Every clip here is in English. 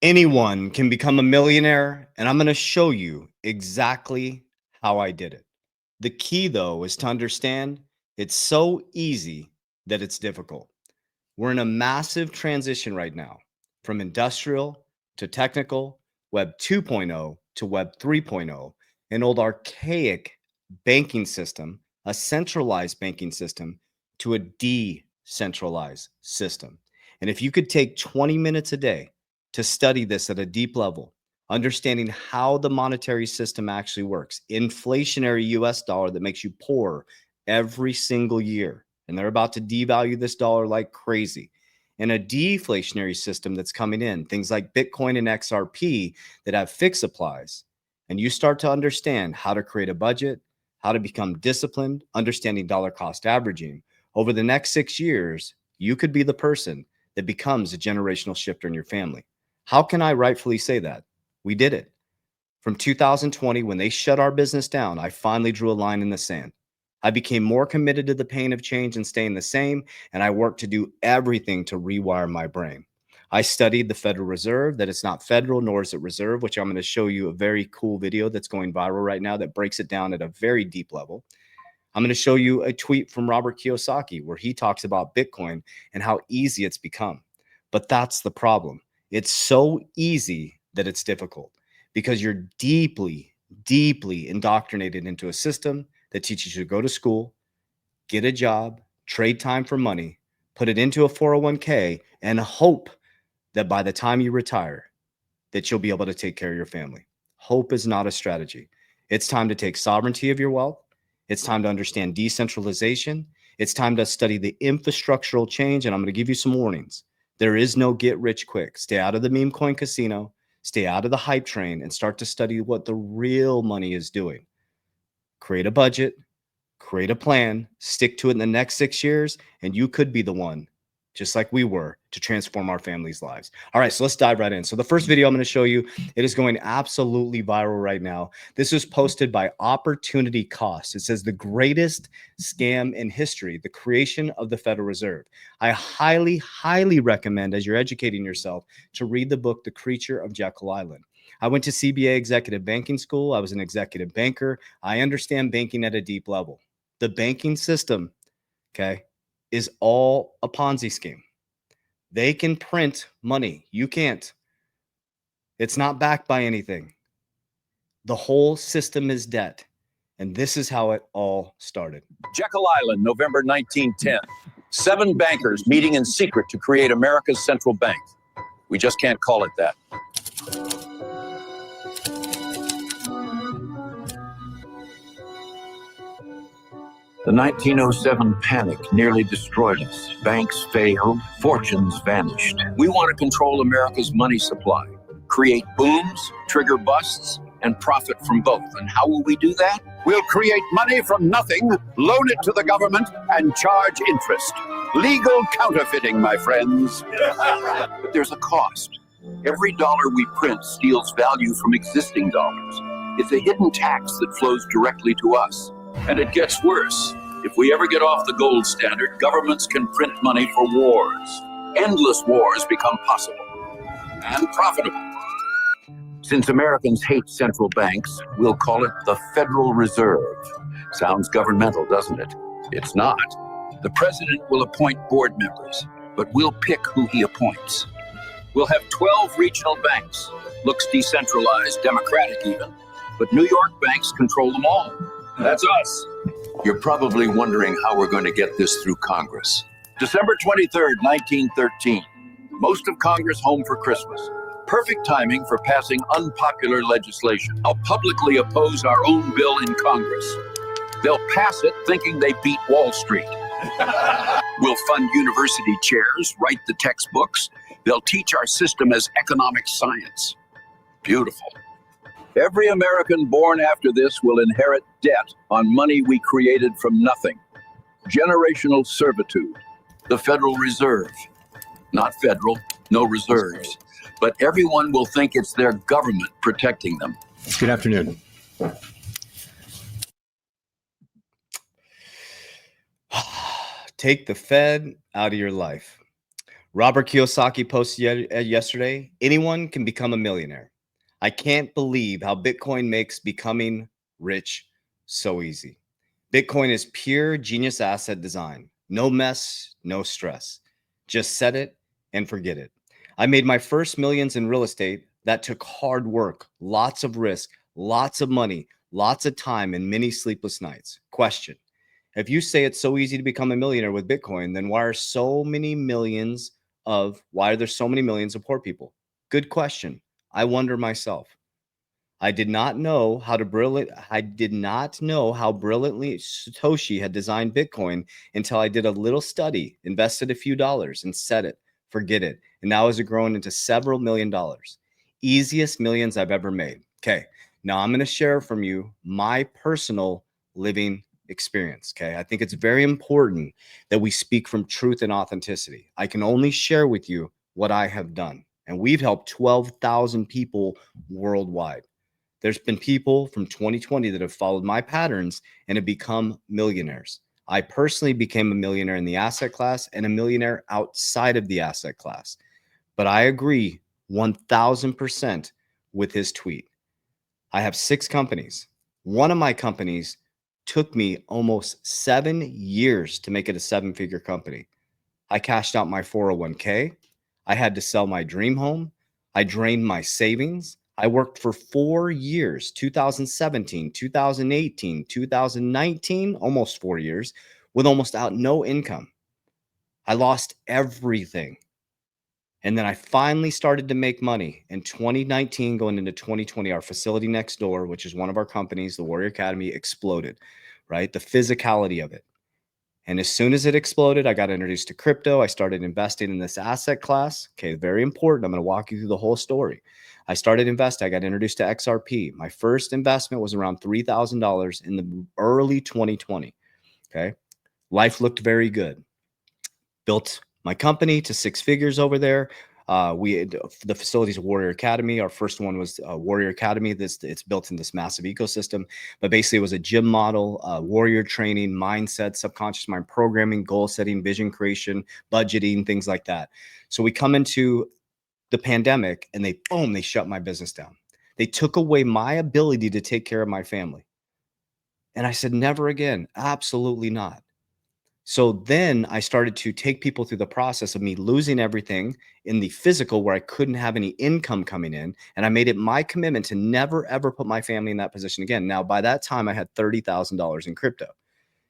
Anyone can become a millionaire, and I'm going to show you exactly how I did it. The key, though, is to understand it's so easy that it's difficult. We're in a massive transition right now from industrial to technical, Web 2.0 to Web 3.0, an old archaic banking system, a centralized banking system, to a decentralized system. And if you could take 20 minutes a day to study this at a deep level, understanding how the monetary system actually works, inflationary US dollar that makes you poor every single year, and they're about to devalue this dollar like crazy, and a deflationary system that's coming in, things like Bitcoin and XRP that have fixed supplies, and you start to understand how to create a budget, how to become disciplined, understanding dollar cost averaging, over the next 6 years, you could be the person that becomes a generational shifter in your family. How can I rightfully say that? We did it. From 2020, when they shut our business down, I finally drew a line in the sand. I became more committed to the pain of change and staying the same, and I worked to do everything to rewire my brain. I studied the Federal Reserve, that it's not federal nor is it reserve, which I'm going to show you a very cool video that's going viral right now that breaks it down at a very deep level. I'm going to show you a tweet from Robert Kiyosaki where he talks about Bitcoin and how easy it's become. But that's the problem. It's so easy that it's difficult because you're deeply, deeply indoctrinated into a system that teaches you to go to school, get a job, trade time for money, put it into a 401k, and hope that by the time you retire, that you'll be able to take care of your family. Hope is not a strategy. It's time to take sovereignty of your wealth. It's time to understand decentralization. It's time to study the infrastructural change. And I'm going to give you some warnings. There is no get rich quick. Stay out of the meme coin casino, stay out of the hype train, and start to study what the real money is doing. Create a budget, create a plan, stick to it in the next 6 years, and you could be the one, just like we were, to transform our families' lives. All right, so let's dive right in. So the first video I'm going to show you, it is going absolutely viral right now. This was posted by Opportunity Cost. It says the greatest scam in history, the creation of the Federal Reserve. I highly, highly recommend, as you're educating yourself, to read the book, The Creature of Jekyll Island. I went to CBA Executive Banking School. I was an executive banker. I understand banking at a deep level. The banking system, okay, is all a Ponzi scheme. They can print money. You can't. It's not backed by anything. The whole system is debt. And this is how it all started. Jekyll Island, November 1910. 7 bankers meeting in secret to create America's central bank. We just can't call it that. The 1907 panic nearly destroyed us. Banks failed, fortunes vanished. We want to control America's money supply, create booms, trigger busts, and profit from both. And how will we do that? We'll create money from nothing, loan it to the government, and charge interest. Legal counterfeiting, my friends. But there's a cost. Every dollar we print steals value from existing dollars. It's a hidden tax that flows directly to us. And it gets worse. If we ever get off the gold standard, governments can print money for wars. Endless wars become possible and profitable. Since Americans hate central banks, we'll call it the Federal Reserve. Sounds governmental, doesn't it? It's not. The president will appoint board members, but we'll pick who he appoints. We'll have 12 regional banks. Looks decentralized, democratic even. But New York banks control them all. That's us. You're probably wondering how we're going to get this through Congress. December 23rd, 1913. Most of Congress home for Christmas. Perfect timing for passing unpopular legislation. I'll publicly oppose our own bill in Congress. They'll pass it thinking they beat Wall Street. We'll fund university chairs, write the textbooks. They'll teach our system as economic science. Beautiful. Every American born after this will inherit debt on money we created from nothing. Generational servitude. The Federal Reserve. Not federal, no reserves. But everyone will think it's their government protecting them. Good afternoon. Take the Fed out of your life. Robert Kiyosaki posted yesterday, anyone can become a millionaire. I can't believe how Bitcoin makes becoming rich so easy. Bitcoin is pure genius asset design. No mess, no stress. Just set it and forget it. I made my first millions in real estate. That took hard work, lots of risk, lots of money, lots of time, and many sleepless nights. Question: if you say it's so easy to become a millionaire with Bitcoin, then why are there so many millions of poor people? Good question. I wonder myself. I did not know how brilliantly Satoshi had designed Bitcoin until I did a little study, invested a few dollars, and set it, forget it. And now has it grown into several $1,000,000. Easiest millions I've ever made. Okay. Now I'm going to share from you my personal living experience. Okay. I think it's very important that we speak from truth and authenticity. I can only share with you what I have done. And we've helped 12,000 people worldwide. There's been people from 2020 that have followed my patterns and have become millionaires. I personally became a millionaire in the asset class and a millionaire outside of the asset class. But I agree 1000% with his tweet. I have 6 companies. One of my companies took me almost 7 years to make it a 7-figure company. I cashed out my 401k. I had to sell my dream home. I drained my savings. I worked for 4 years, 2017, 2018, 2019, almost 4 years, with almost no income. I lost everything. And then I finally started to make money in 2019, going into 2020. Our facility next door, which is one of our companies, the Warrior Academy, exploded, right? The physicality of it. And as soon as it exploded, I got introduced to crypto. I started investing in this asset class. Okay, very important. I'm going to walk you through the whole story. I started investing. I got introduced to XRP. My first investment was around $3,000 in the early 2020. Okay, life looked very good. Built my company to 6 figures over there. The facilities of Warrior Academy. Our first one was Warrior Academy. It's built in this massive ecosystem, but basically it was a gym model, warrior training, mindset, subconscious mind programming, goal setting, vision creation, budgeting, things like that. So we come into the pandemic and they shut my business down. They took away my ability to take care of my family. And I said, never again. Absolutely not. So then I started to take people through the process of me losing everything in the physical where I couldn't have any income coming in. And I made it my commitment to never, ever put my family in that position again. Now, by that time, I had $30,000 in crypto.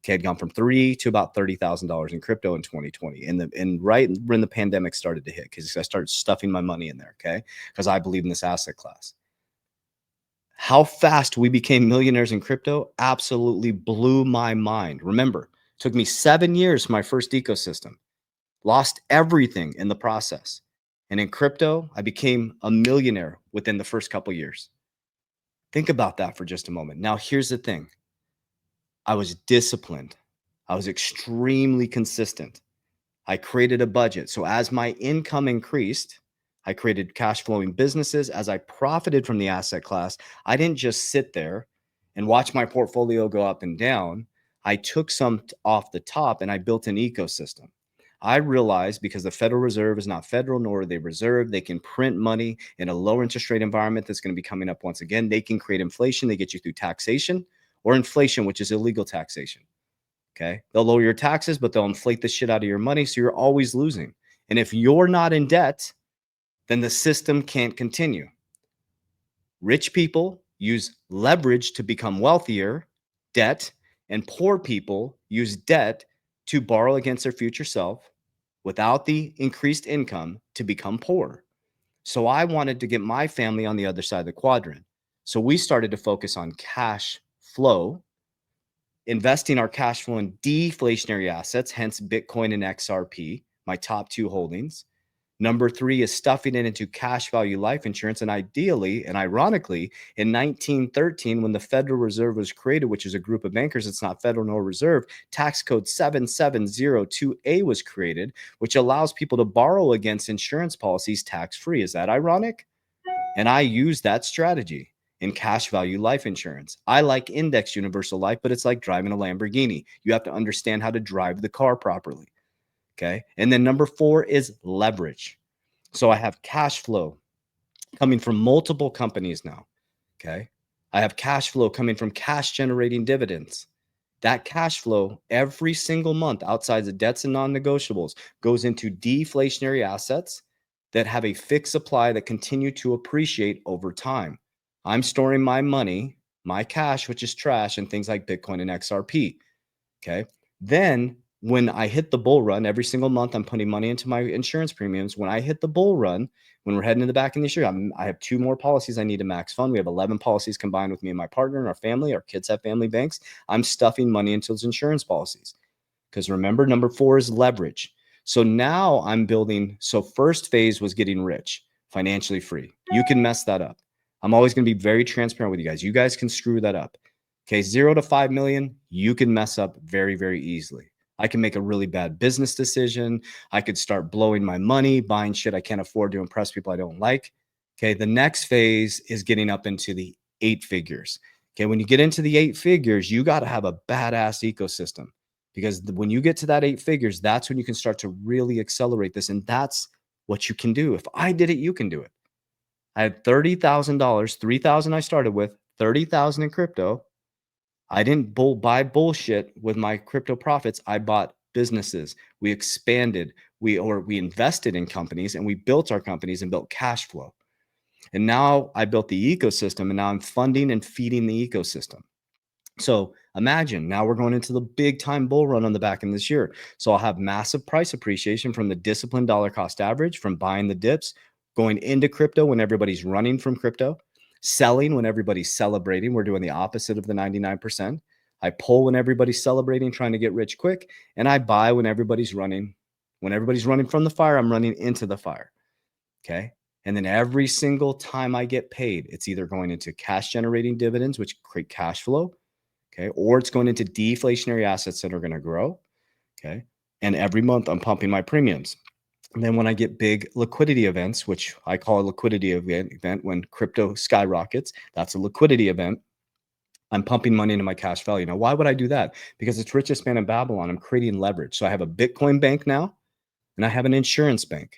Okay, I'd gone from $3 to about $30,000 in crypto in 2020. And right when the pandemic started to hit, because I started stuffing my money in there, okay, because I believe in this asset class. How fast we became millionaires in crypto absolutely blew my mind. Remember, took me 7 years for my first ecosystem. Lost everything in the process. And in crypto, I became a millionaire within the first couple years. Think about that for just a moment. Now, here's the thing. I was disciplined. I was extremely consistent. I created a budget. So as my income increased, I created cash flowing businesses. As I profited from the asset class, I didn't just sit there and watch my portfolio go up and down. I took some off the top and I built an ecosystem. I realized because the Federal Reserve is not federal, nor are they reserve, they can print money in a low interest rate environment that's going to be coming up once again. They can create inflation. They get you through taxation or inflation, which is illegal taxation. Okay. They'll lower your taxes, but they'll inflate the shit out of your money. So you're always losing. And if you're not in debt, then the system can't continue. Rich people use leverage to become wealthier, debt, and poor people use debt to borrow against their future self without the increased income to become poor. So I wanted to get my family on the other side of the quadrant. So we started to focus on cash flow, investing our cash flow in deflationary assets, hence Bitcoin and XRP, my top 2 holdings. Number 3 is stuffing it into cash value life insurance. And ideally, and ironically, in 1913, when the Federal Reserve was created, which is a group of bankers, it's not federal nor reserve, tax code 7702A was created, which allows people to borrow against insurance policies tax-free. Is that ironic? And I use that strategy in cash value life insurance. I like index universal life, but it's like driving a Lamborghini. You have to understand how to drive the car properly. Okay. And then number 4 is leverage. So I have cash flow coming from multiple companies now. Okay. I have cash flow coming from cash generating dividends. That cash flow every single month outside the debts and non-negotiables goes into deflationary assets that have a fixed supply that continue to appreciate over time. I'm storing my money, my cash, which is trash, in things like Bitcoin and XRP. Okay. Then when I hit the bull run every single month, I'm putting money into my insurance premiums. When I hit the bull run, when we're heading to the back end of this year, I have 2 more policies I need to max fund. We have 11 policies combined with me and my partner and our family. Our kids have family banks. I'm stuffing money into those insurance policies. Because remember, number 4 is leverage. So now I'm building. So first phase was getting rich, financially free. You can mess that up. I'm always going to be very transparent with you guys. You guys can screw that up. Okay, 0 to 5 million, you can mess up very, very easily. I can make a really bad business decision. I could start blowing my money, buying shit I can't afford to impress people I don't like. Okay, the next phase is getting up into the 8 figures. Okay, when you get into the 8 figures, you got to have a badass ecosystem, because when you get to that 8 figures, that's when you can start to really accelerate this. And that's what you can do. If I did it, you can do it. I had $30,000, 3,000 I started with, 30,000 in crypto. I didn't buy bullshit with my crypto profits. I bought businesses. We expanded. We invested in companies, and we built our companies and built cash flow. And now I built the ecosystem, and now I'm funding and feeding the ecosystem. So imagine now we're going into the big time bull run on the back end this year. So I'll have massive price appreciation from the disciplined dollar cost average, from buying the dips, going into crypto when everybody's running from crypto, selling when everybody's celebrating. We're doing the opposite of the 99%. I pull when everybody's celebrating, trying to get rich quick, and I buy when everybody's running. When everybody's running from the fire, I'm running into the fire. Okay. And then every single time I get paid, it's either going into cash generating dividends, which create cash flow. Okay. Or it's going into deflationary assets that are going to grow. Okay. And every month I'm pumping my premiums. And then when I get big liquidity events, which I call a liquidity event, when crypto skyrockets, that's a liquidity event. I'm pumping money into my cash value. Now, why would I do that? Because it's richest man in Babylon. I'm creating leverage. So I have a Bitcoin bank now, and I have an insurance bank.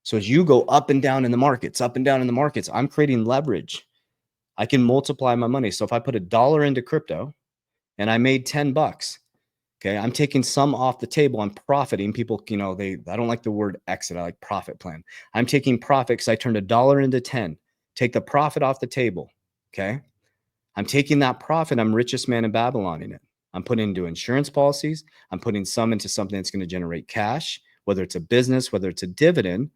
So as you go up and down in the markets, I'm creating leverage. I can multiply my money. So if I put $1 into crypto and I made $10, okay, I'm taking some off the table. I'm profiting. People, I don't like the word exit. I like profit plan. I'm taking profit because I turned $1 into 10. Take the profit off the table. Okay. I'm taking that profit. I'm richest man in Babylon in it. I'm putting into insurance policies. I'm putting some into something that's going to generate cash, whether it's a business, whether it's a dividend.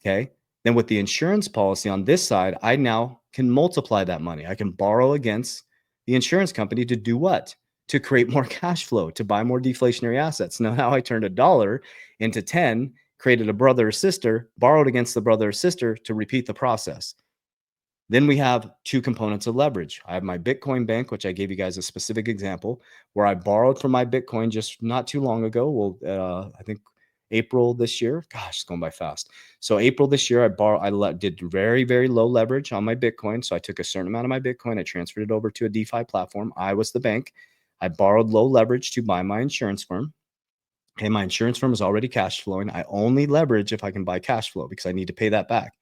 Okay. Then with the insurance policy on this side, I now can multiply that money. I can borrow against the insurance company to do what? To create more cash flow, to buy more deflationary assets. Now I turned $1 into 10, created a brother or sister, borrowed against the brother or sister to repeat the process. Then we have 2 components of leverage. I have my Bitcoin bank, which I gave you guys a specific example where I borrowed from my Bitcoin just not too long ago. Well, I think April this year. Gosh, it's going by fast. So April this year, I did very, very low leverage on my Bitcoin. So I took a certain amount of my Bitcoin, I transferred it over to a DeFi platform. I was the bank. I borrowed low leverage to buy my insurance firm. Okay, my insurance firm is already cash flowing. I only leverage if I can buy cash flow because I need to pay that back.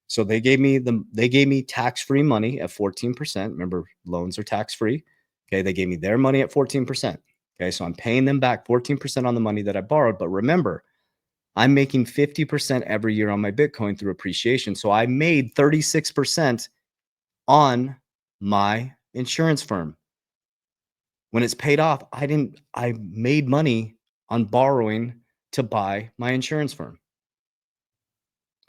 So they gave me tax-free money at 14%. Remember, loans are tax-free. Okay, they gave me their money at 14%. Okay, so I'm paying them back 14% on the money that I borrowed. But remember, I'm making 50% every year on my Bitcoin through appreciation. So I made 36% on my insurance firm. When it's paid off, I made money on borrowing to buy my insurance firm.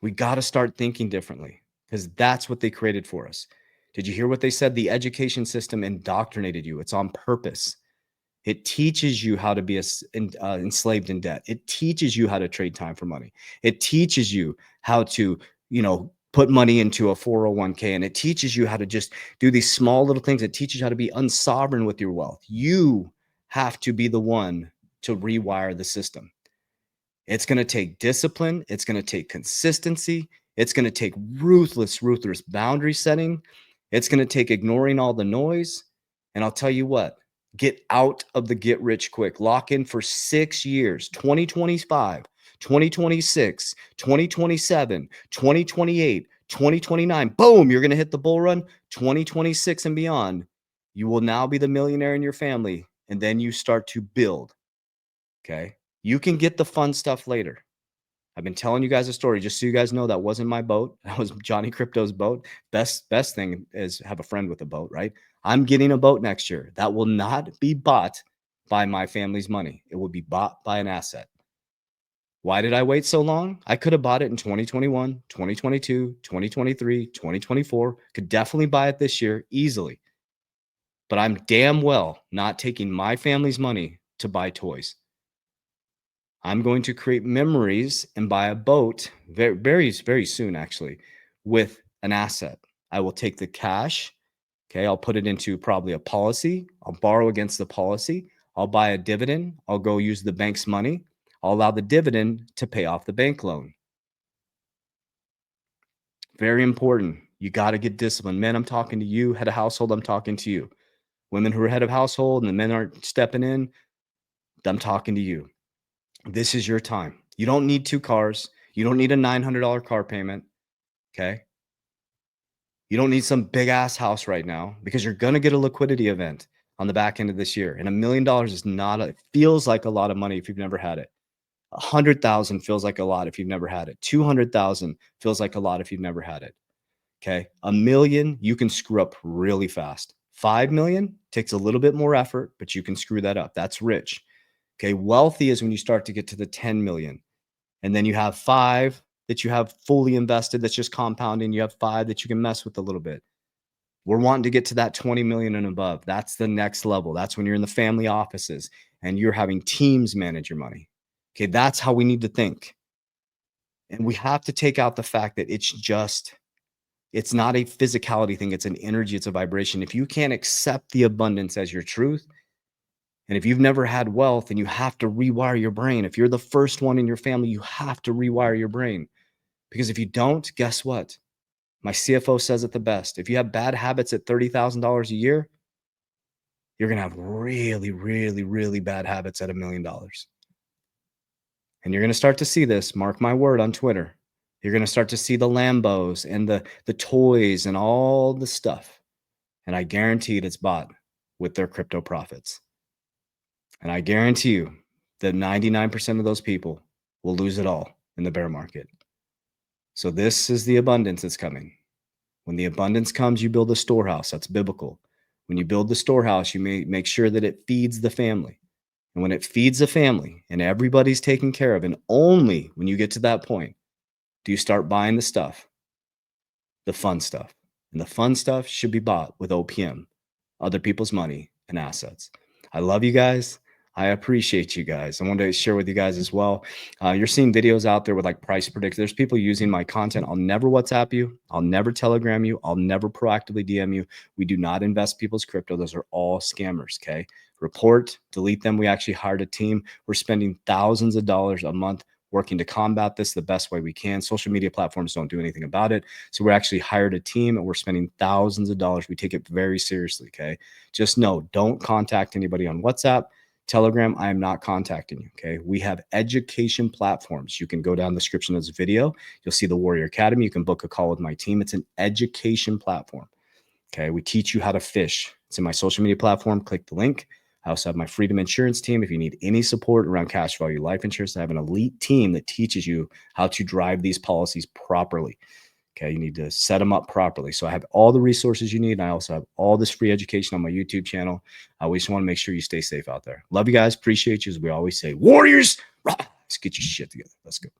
We got to start thinking differently because that's what they created for us. Did you hear what they said? The education system indoctrinated you. It's on purpose. It teaches you how to be enslaved in debt. It teaches you how to trade time for money. It teaches you how to, put money into a 401k, and it teaches you how to just do these small little things. It teaches you how to be unsovereign with your wealth. You have to be the one to rewire the system. It's going to take discipline. It's going to take consistency. It's going to take ruthless boundary setting. It's going to take ignoring all the noise. And I'll tell you what, Get out of the get rich quick. Lock in for 6 years, 2025, 2026, 2027, 2028, 2029. Boom, you're going to hit the bull run. 2026 and beyond, you will now be the millionaire in your family. And then you start to build. Okay. You can get the fun stuff later. I've been telling you guys a story just so you guys know that wasn't my boat. That was Johnny Crypto's boat. Best thing is have a friend with a boat, right? I'm getting a boat next year that will not be bought by my family's money. It will be bought by an asset. Why did I wait so long? I could have bought it in 2021, 2022, 2023, 2024. Could definitely buy it this year easily. But I'm damn well not taking my family's money to buy toys. I'm going to create memories and buy a boat very, very, very soon, actually, with an asset. I will take the cash. Okay. I'll put it into probably a policy. I'll borrow against the policy. I'll buy a dividend. I'll go use the bank's money. I'll allow the dividend to pay off the bank loan. Very important. You got to get disciplined. Men, I'm talking to you. Head of household, I'm talking to you. Women who are head of household and the men aren't stepping in, I'm talking to you. This is your time. You don't need 2 cars. You don't need a $900 car payment. Okay. You don't need some big ass house right now because you're going to get a liquidity event on the back end of this year. And $1 million is not, it feels like a lot of money if you've never had it. 100,000 feels like a lot if you've never had it. 200,000 feels like a lot if you've never had it. Okay. $1 million, you can screw up really fast. 5 million takes a little bit more effort, but you can screw that up. That's rich. Okay. Wealthy is when you start to get to the 10 million. And then you have 5 that you have fully invested. That's just compounding. You have 5 that you can mess with a little bit. We're wanting to get to that 20 million and above. That's the next level. That's when you're in the family offices and you're having teams manage your money. Okay. That's how we need to think. And we have to take out the fact that it's not a physicality thing. It's an energy. It's a vibration. If you can't accept the abundance as your truth, and if you've never had wealth, then you have to rewire your brain. If you're the first one in your family, you have to rewire your brain. Because if you don't, guess what? My CFO says it the best. If you have bad habits at $30,000 a year, you're going to have really, really, really bad habits at $1 million. And you're going to start to see this, mark my word, on Twitter. You're going to start to see the Lambos and the toys and all the stuff. And I guarantee it's bought with their crypto profits. And I guarantee you that 99% of those people will lose it all in the bear market. So this is the abundance that's coming. When the abundance comes, you build a storehouse. That's biblical. When you build the storehouse, you make sure that it feeds the family. And when it feeds the family and everybody's taken care of, and only when you get to that point, do you start buying the stuff, the fun stuff. And the fun stuff should be bought with OPM, other people's money and assets. I love you guys. I appreciate you guys. I wanted to share with you guys as well. You're seeing videos out there with like price predictors. There's people using my content. I'll never WhatsApp you. I'll never Telegram you. I'll never proactively DM you. We do not invest people's crypto. Those are all scammers. Okay. Report, delete them. We actually hired a team. We're spending thousands of dollars a month working to combat this the best way we can. Social media platforms don't do anything about it. So we're actually hired a team and we're spending thousands of dollars. We take it very seriously. Okay. Just know, don't contact anybody on WhatsApp. Telegram, I am not contacting you. Okay. We have education platforms. You can go down the description of this video. You'll see the Warrior Academy. You can book a call with my team. It's an education platform. Okay. We teach you how to fish. It's in my social media platform. Click the link. I also have my Freedom Insurance team. If you need any support around cash value life insurance, I have an elite team that teaches you how to drive these policies properly. Okay, you need to set them up properly. So I have all the resources you need. And I also have all this free education on my YouTube channel. We just want to make sure you stay safe out there. Love you guys. Appreciate you. As we always say, Warriors, let's get your shit together. Let's go.